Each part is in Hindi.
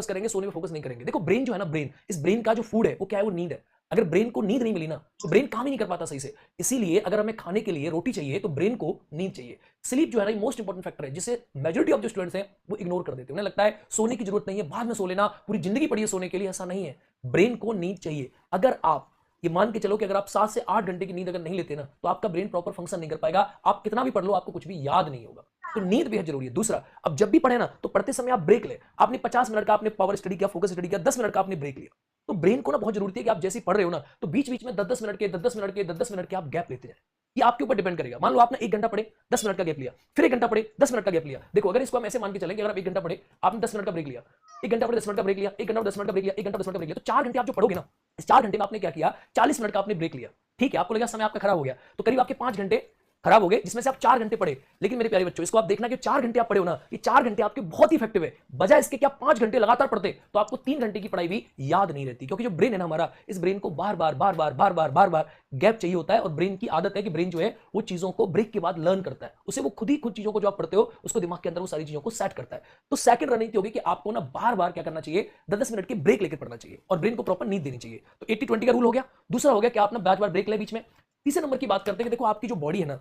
फोकस करेंगे, सोने में फोकस नहीं करेंगे। देखो ब्रेन जो है ना, ब्रेन, इस ब्रेन का जो फूड है वो क्या है? वो नींद है। अगर ब्रेन को नींद नहीं मिली ना तो ब्रेन काम ही नहीं कर पाता सही से। इसीलिए अगर हमें खाने के लिए रोटी चाहिए तो ब्रेन को नींद चाहिए। स्लीप जो है ना, मोस्ट इंपॉर्टेंट फैक्टर है जिसे मेजॉरिटी ऑफ जो स्टूडेंट्स हैं वो इग्नोर कर देते हैं। उन्हें लगता है सोने की जरूरत नहीं है, बाद में सो लेना, पूरी जिंदगी पड़ी है सोने के लिए। ऐसा नहीं है, ब्रेन को नींद चाहिए। अगर आप ये मान के चलो कि अगर आप 7 से 8 घंटे की नींद अगर नहीं लेते ना तो आपका ब्रेन प्रॉपर फंक्शन नहीं कर पाएगा। आप कितना भी पढ़ लो आपको कुछ भी याद नहीं होगा। तो नींद बेहद जरूरी है। दूसरा, अब जब भी पढ़े ना तो पढ़ते समय आप ब्रेक ले। आपने 50 मिनट का आपने पावर स्टडी किया, फोकस स्टडी किया, 10 मिनट का आपने ब्रेक लिया। तो ब्रेन को ना बहुत जरूरत है कि आप जैसे ही पढ़ रहे हो ना तो बीच बीच में 10-10 मिनट के 10-10 मिनट के 10-10 मिनट के आप गैप लेते जाए। ये आपके ऊपर डिपेंड करेगा। मान लो आपने 1 घंटा पढ़े, 10 मिनट का गैप लिया, फिर 1 घंटा पढ़े, 10 मिनट का गैप लिया। देखो अगर इसको हम ऐसे मान के चलें कि अगर आप 1 घंटा पढ़े, आपने 10 मिनट का ब्रेक लिया, 1 घंटा पढ़े 10 मिनट का ब्रेक लिया, 1 घंटा 10 मिनट का ब्रेक लिया, 1 घंटा 10 मिनट का ब्रेक लिया, तो 4 घंटे आप जो पढ़ोगे ना, इस 4 घंटे में आपने क्या किया? 40 मिनट का आपने ब्रेक लिया। ठीक है, आपको लगा समय आपका खराब हो गया, तो करीब आपके 5 घंटे खराब हो गए, जिसमें से आप 4 घंटे पढ़े। लेकिन मेरे प्यारे बच्चों, इसको आप देखना कि 4 घंटे आप पढ़े हो ना, ये 4 घंटे आपके बहुत ही इफेक्टिव है। बजाय इसके कि आप 5 घंटे लगातार पढ़ते तो आपको 3 घंटे की पढ़ाई भी याद नहीं रहती। क्योंकि जो ब्रेन है ना हमारा, इस ब्रेन को बार बार गैप चाहिए होता है। और ब्रेन की आदत है कि ब्रेन जो है वो चीजों को ब्रेक के बाद लर्न करता है। उसे वो खुद ही खुद चीजों को जो आप पढ़ते हो उसको दिमाग के अंदर वो सारी चीजों को सेट करता है। तो सेकंड रणनीति होगी कि आपको ना बार बार क्या करना चाहिए? 10-10 मिनट की ब्रेक लेकर पढ़ना चाहिए और ब्रेन को प्रॉपर नींद देनी चाहिए। तो 80-20 का रूल हो गया। दूसरा हो गया कि आप ना बार ब्रेक ले बीच में। तीसरे नंबर की बात करते हैं कि देखो आपकी जो बॉडी है ना,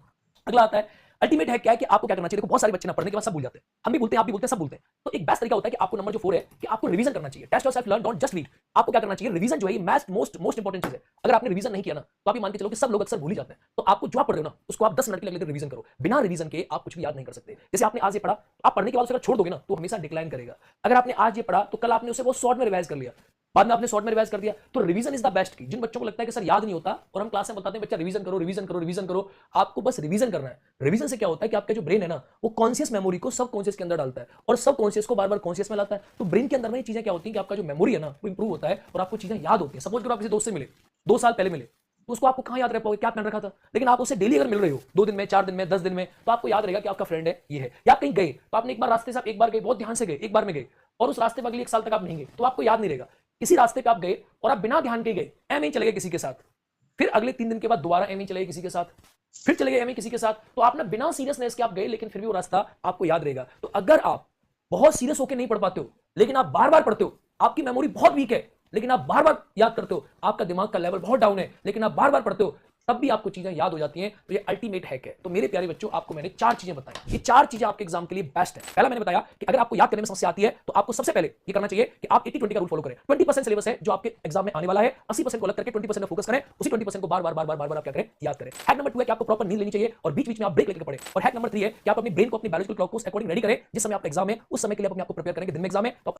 अगला आता है अल्टीमेट है क्या है कि आपको क्या करना चाहिए। देखो बहुत सारे बच्चे ना पढ़ने के बाद सब भूल जाते हैं। हम भी बोलते हैं, आप भी बोलते हैं, सब बोलते हैं। तो एक बेस्ट तरीका होता है कि आपको नंबर जो 4 है कि आपको रिवीजन करना चाहिए। Test yourself, learn, don't just read. आपको क्या करना चाहिए? रिवीजन जो है ये मोस्ट इंपॉर्टेंट चीज है। अगर आपने रिवीजन नहीं किया ना तो आप ये मान के चलो कि सब लोग अक्सर भूल ही जाते हैं। तो आपको जो आप पढ़ रहे हो ना उसको आप 10 मिनट के लिए लेकर रिवीजन करो। बिना रिवीजन के आप कुछ भी याद नहीं कर सकते। जैसे आपने आज ये पढ़ा, आप पढ़ने के बाद उसे अगर छोड़ दोगे ना तो हमेशा डिक्लाइन करेगा। अगर आपने आज ये पढ़ा तो कल आपने उसे बहुत शॉर्ट में रिवाइज कर लिया, बाद में आपने शॉर्ट में रिवाइज कर दिया। तो रिवीजन इज द बेस्ट की। जिन बच्चों को लगता है कि सर याद नहीं होता और हम क्लास में बताते हैं बच्चा रिवीजन करो रिवीजन करो रिवीजन करो, आपको बस रिवीजन करना है। रिवीजन से क्या होता है कि आपका जो ब्रेन है ना वो कॉन्शियस मेमोरी को सब कॉन्शियस के अंदर डालता है और सब कॉन्शियस को बार बार कॉन्शियस में लाता है। तो ब्रेन के अंदर में ये चीजें क्या होती हैं कि आपका जो मेमोरी है ना वो इंप्रूव होता है और आपको चीजें याद होती हैं। सपोज करो आप किसी दोस्त से मिले 2 साल पहले मिले, तो उसको आपको कहां याद रह पाओगे क्या प्लान रखा था। लेकिन आप उससे डेली अगर मिल रहे हो 2 दिन में, 4 दिन में, 10 दिन में, तो आपको याद रहेगा कि आपका फ्रेंड है ये है। या कहीं गए तो आपने एक बार रास्ते से आप एक बार गए, बहुत ध्यान से गए, एक बार में गए और उस रास्ते पर अगले 1 साल तक आप नहीं गए तो आपको याद नहीं रहेगा। इसी रास्ते पे आप गए और आप बिना ध्यान के गए, ऐसे ही चले गए किसी के साथ, फिर अगले 3 दिन के बाद दोबारा ऐसे ही चले गए किसी के साथ, फिर चले गए ऐसे ही किसी के साथ, तो आप ना बिना सीरियसनेस के आप गए लेकिन फिर भी वो रास्ता आपको याद रहेगा। तो अगर आप बहुत सीरियस होकर नहीं पढ़ पाते हो लेकिन आप बार बार पढ़ते हो, आपकी मेमोरी बहुत वीक है लेकिन आप बार बार याद करते हो, आपका दिमाग का लेवल बहुत डाउन है लेकिन आप बार बार पढ़ते हो, तब भी आपको चीजें याद हो जाती हैं। तो ये अल्टीमेट हैक है। तो मेरे प्यारे बच्चों, आपको मैंने 4 चीजें बताई। ये 4 चीजें आपके एग्जाम के लिए बेस्ट है। पहला मैंने बताया कि अगर आपको याद करने में समस्या आती है तो आपको सबसे पहले ये करना चाहिए कि आप 80-20 का रूल फॉलो करें। 20% सिलेबस है जो आपके एग्जाम में आने वाला है, 80% को अलग करके 20% में फोकस करें। उसी 20% को बार बार आप क्या करें? याद करें। हैक नंबर 2 है कि आपको प्रॉपर नींद लेनी चाहिए और बीच बीच में आप ब्रेक लेकर पढ़ें। और हैक नंबर 3 है कि आप अपनी ब्रेन को अपनी बायोलॉजिकल क्लॉक को अकॉर्डिंग रेडी करें। जिस समय आपका एग्जाम है उस समय के लिए अपने आप को प्रिपेयर करें कि दिन में एग्जाम है तो